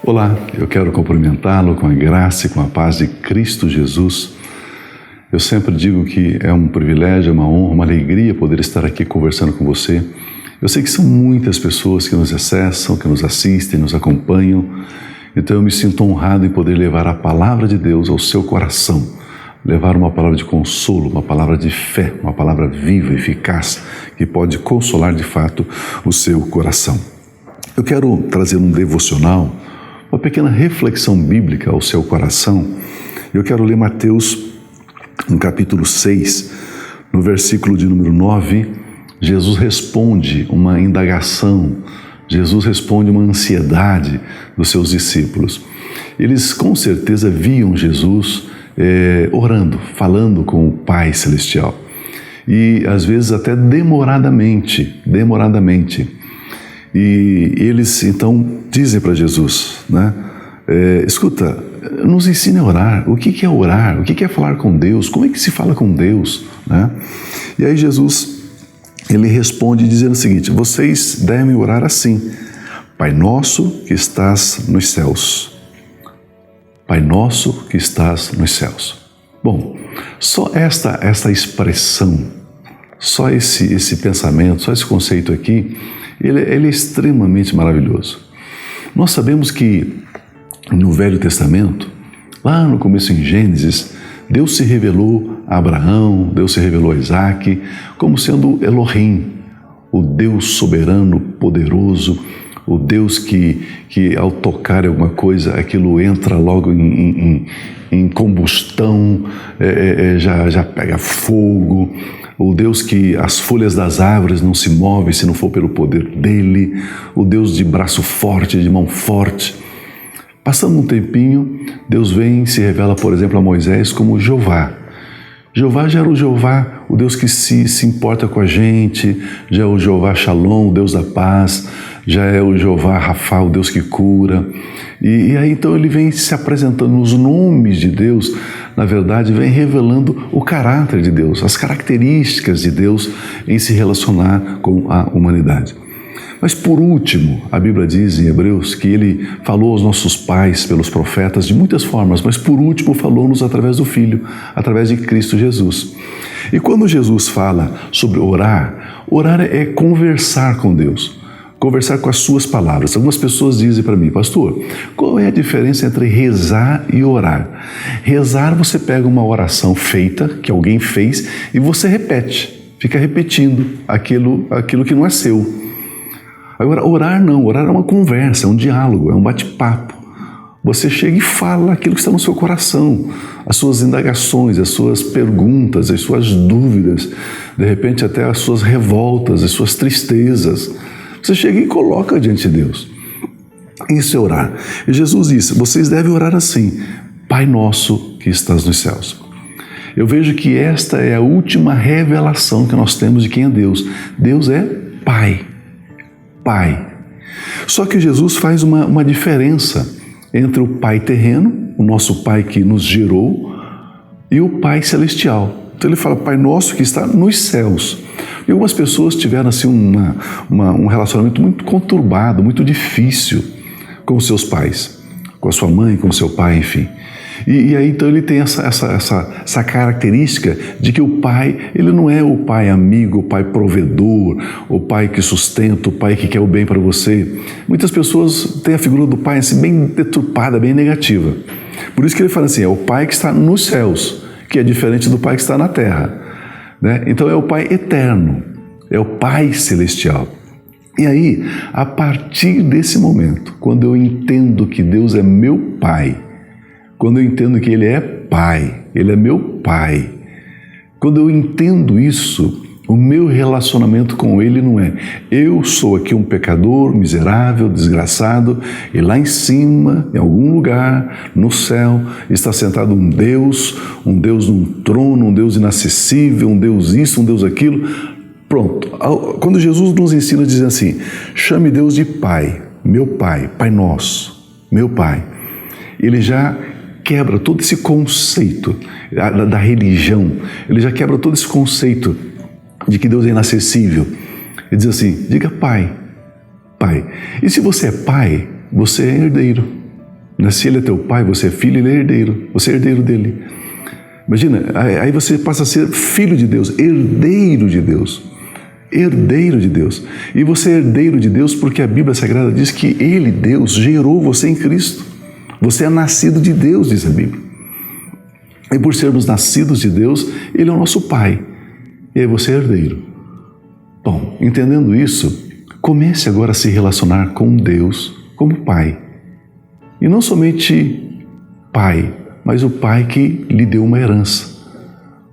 Olá, eu quero cumprimentá-lo com a graça e com a paz de Cristo Jesus. Eu sempre digo que é um privilégio, uma honra, uma alegria poder estar aqui conversando com você. Eu sei que são muitas pessoas que nos acessam, que nos assistem, nos acompanham. Então eu me sinto honrado em poder levar a palavra de Deus ao seu coração, levar uma palavra de consolo, uma palavra de fé, uma palavra viva, eficaz, que pode consolar de fato o seu coração. Eu quero trazer um devocional, uma pequena reflexão bíblica ao seu coração. Eu quero ler Mateus, no capítulo 6, no versículo de número 9, Jesus responde uma indagação, Jesus responde uma ansiedade dos seus discípulos. Eles com certeza viam Jesus orando, falando com o Pai Celestial. E às vezes até demoradamente. E eles então dizem para Jesus, né? Escuta, nos ensine a orar. O que é orar? O que é falar com Deus? Como é que se fala com Deus? Né? E aí Jesus, ele responde dizendo o seguinte: vocês devem orar assim: Pai nosso que estás nos céus. Pai nosso que estás nos céus. Bom, só esta expressão, só esse pensamento, só esse conceito aqui, ele é extremamente maravilhoso. Nós sabemos que no Velho Testamento, lá no começo em Gênesis, Deus se revelou a Abraão, Deus se revelou a Isaac, como sendo Elohim, o Deus soberano, poderoso, o Deus que ao tocar alguma coisa, aquilo entra logo em combustão, já pega fogo, o Deus que as folhas das árvores não se movem se não for pelo poder dele, o Deus de braço forte, de mão forte. Passando um tempinho, Deus vem e se revela, por exemplo, a Moisés como Jeová. Jeová já era o Jeová, o Deus que se importa com a gente, já é o Jeová Shalom, o Deus da paz, já é o Jeová Rafa, o Deus que cura. E aí então ele vem se apresentando nos nomes de Deus, na verdade vem revelando o caráter de Deus, as características de Deus em se relacionar com a humanidade. Mas por último, a Bíblia diz em Hebreus que ele falou aos nossos pais pelos profetas de muitas formas, mas por último falou-nos através do Filho, através de Cristo Jesus. E quando Jesus fala sobre orar, orar é conversar com Deus, conversar com as suas palavras. Algumas pessoas dizem para mim: pastor, qual é a diferença entre rezar e orar? Rezar, você pega uma oração feita, que alguém fez, e você repete, fica repetindo aquilo que não é seu. Agora, orar não, orar é uma conversa, é um diálogo, é um bate-papo. Você chega e fala aquilo que está no seu coração, as suas indagações, as suas perguntas, as suas dúvidas, de repente até as suas revoltas, as suas tristezas. Você chega e coloca diante de Deus. Isso é orar. E Jesus disse: vocês devem orar assim: Pai nosso que estás nos céus. Eu vejo que esta é a última revelação que nós temos de quem é Deus. Deus é Pai. Pai. Só que Jesus faz uma diferença entre o Pai terreno, o nosso Pai que nos gerou, e o Pai celestial. Então ele fala: Pai nosso que está nos céus. E algumas pessoas tiveram assim um relacionamento muito conturbado, muito difícil com os seus pais, com a sua mãe, com o seu pai, enfim. E aí então ele tem essa característica de que o pai, ele não é o pai amigo, o pai provedor, o pai que sustenta, o pai que quer o bem para você. Muitas pessoas têm a figura do pai assim bem deturpada, bem negativa. Por isso que ele fala assim: é o pai que está nos céus, que é diferente do pai que está na terra, né? Então é o pai eterno, é o pai celestial. E aí, a partir desse momento, quando eu entendo que Deus é meu pai, quando eu entendo que Ele é Pai, Ele é meu Pai, quando eu entendo isso, o meu relacionamento com Ele não é: eu sou aqui um pecador, miserável, desgraçado, e lá em cima, em algum lugar, no céu, está sentado um Deus num trono, um Deus inacessível, um Deus isso, um Deus aquilo. Pronto. Quando Jesus nos ensina a dizer assim: chame Deus de Pai, meu Pai, Pai nosso, meu Pai, Ele já quebra todo esse conceito da religião, ele já quebra todo esse conceito de que Deus é inacessível. Ele diz assim: diga Pai, Pai. E se você é pai, você é herdeiro. Se Ele é teu pai, você é filho, Ele é herdeiro, você é herdeiro dele. Imagina, aí você passa a ser filho de Deus, herdeiro de Deus. Herdeiro de Deus. E você é herdeiro de Deus porque a Bíblia Sagrada diz que Ele, Deus, gerou você em Cristo. Você é nascido de Deus, diz a Bíblia. E por sermos nascidos de Deus, Ele é o nosso Pai. E aí você é herdeiro. Bom, entendendo isso, comece agora a se relacionar com Deus como Pai. E não somente Pai, mas o Pai que lhe deu uma herança.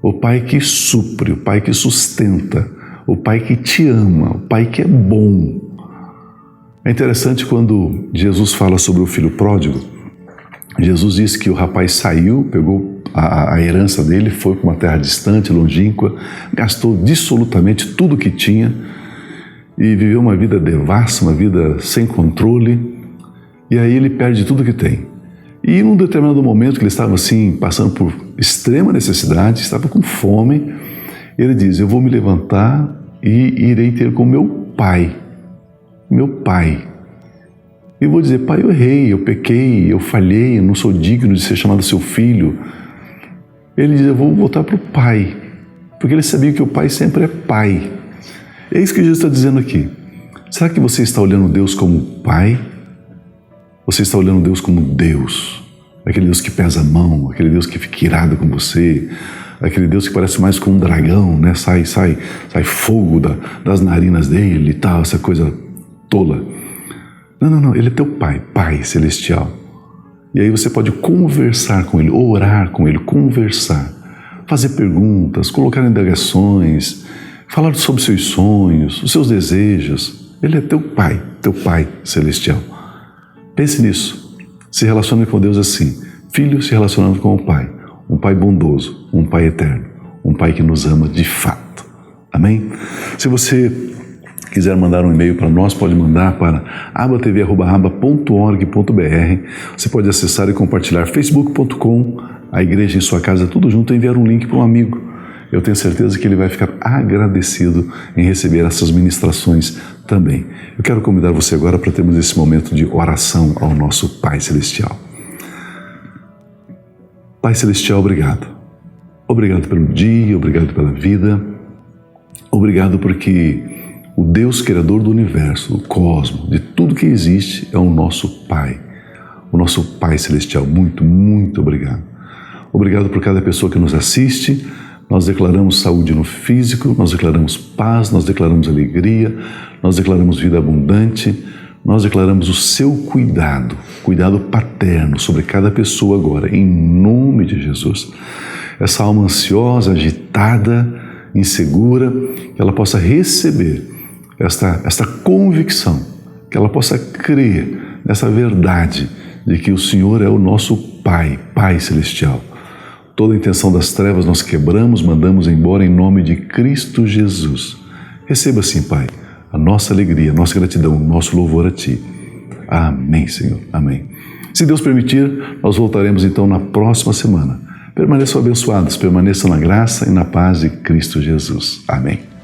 O Pai que supre, o Pai que sustenta, o Pai que te ama, o Pai que é bom. É interessante quando Jesus fala sobre o filho pródigo. Jesus diz que o rapaz saiu, pegou a herança dele, foi para uma terra distante, longínqua, gastou dissolutamente tudo o que tinha e viveu uma vida devassa, uma vida sem controle, e aí ele perde tudo que tem. E num determinado momento que ele estava assim, passando por extrema necessidade, estava com fome, ele diz: eu vou me levantar e irei ter com meu pai. E vou dizer: pai, eu errei, eu pequei, eu falhei, eu não sou digno de ser chamado seu filho. Ele diz: eu vou voltar para o pai, porque ele sabia que o pai sempre é pai. É isso que Jesus está dizendo aqui. Será que você está olhando Deus como pai? Você está olhando Deus como Deus? Aquele Deus que pesa a mão, aquele Deus que fica irado com você, aquele Deus que parece mais com um dragão, né? Sai fogo das narinas dele e tal, essa coisa tola. Não, Ele é teu Pai, Pai Celestial. E aí você pode conversar com Ele, orar com Ele, conversar, fazer perguntas, colocar indagações, falar sobre seus sonhos, os seus desejos. Ele é teu Pai Celestial. Pense nisso. Se relacione com Deus assim. Filho se relacionando com o Pai. Um Pai bondoso, um Pai eterno, um Pai que nos ama de fato. Amém? Se você quiser mandar um e-mail para nós, pode mandar para abatv@aba.org.br. Você pode acessar e compartilhar facebook.com, a igreja em sua casa, tudo junto, e enviar um link para um amigo. Eu tenho certeza que ele vai ficar agradecido em receber essas ministrações também. Eu quero convidar você agora para termos esse momento de oração ao nosso Pai Celestial. Pai Celestial, obrigado. Obrigado pelo dia, obrigado pela vida. Obrigado porque o Deus Criador do universo, do cosmos, de tudo que existe, é o nosso Pai. O nosso Pai Celestial. Muito, muito obrigado. Obrigado por cada pessoa que nos assiste. Nós declaramos saúde no físico, nós declaramos paz, nós declaramos alegria, nós declaramos vida abundante, nós declaramos o seu cuidado paterno sobre cada pessoa agora, em nome de Jesus. Essa alma ansiosa, agitada, insegura, que ela possa receber esta convicção, que ela possa crer nessa verdade de que o Senhor é o nosso Pai, Pai Celestial. Toda a intenção das trevas nós quebramos, mandamos embora em nome de Cristo Jesus. Receba assim, Pai, a nossa alegria, a nossa gratidão, o nosso louvor a Ti. Amém, Senhor. Amém. Se Deus permitir, nós voltaremos então na próxima semana. Permaneçam abençoados, permaneçam na graça e na paz de Cristo Jesus. Amém.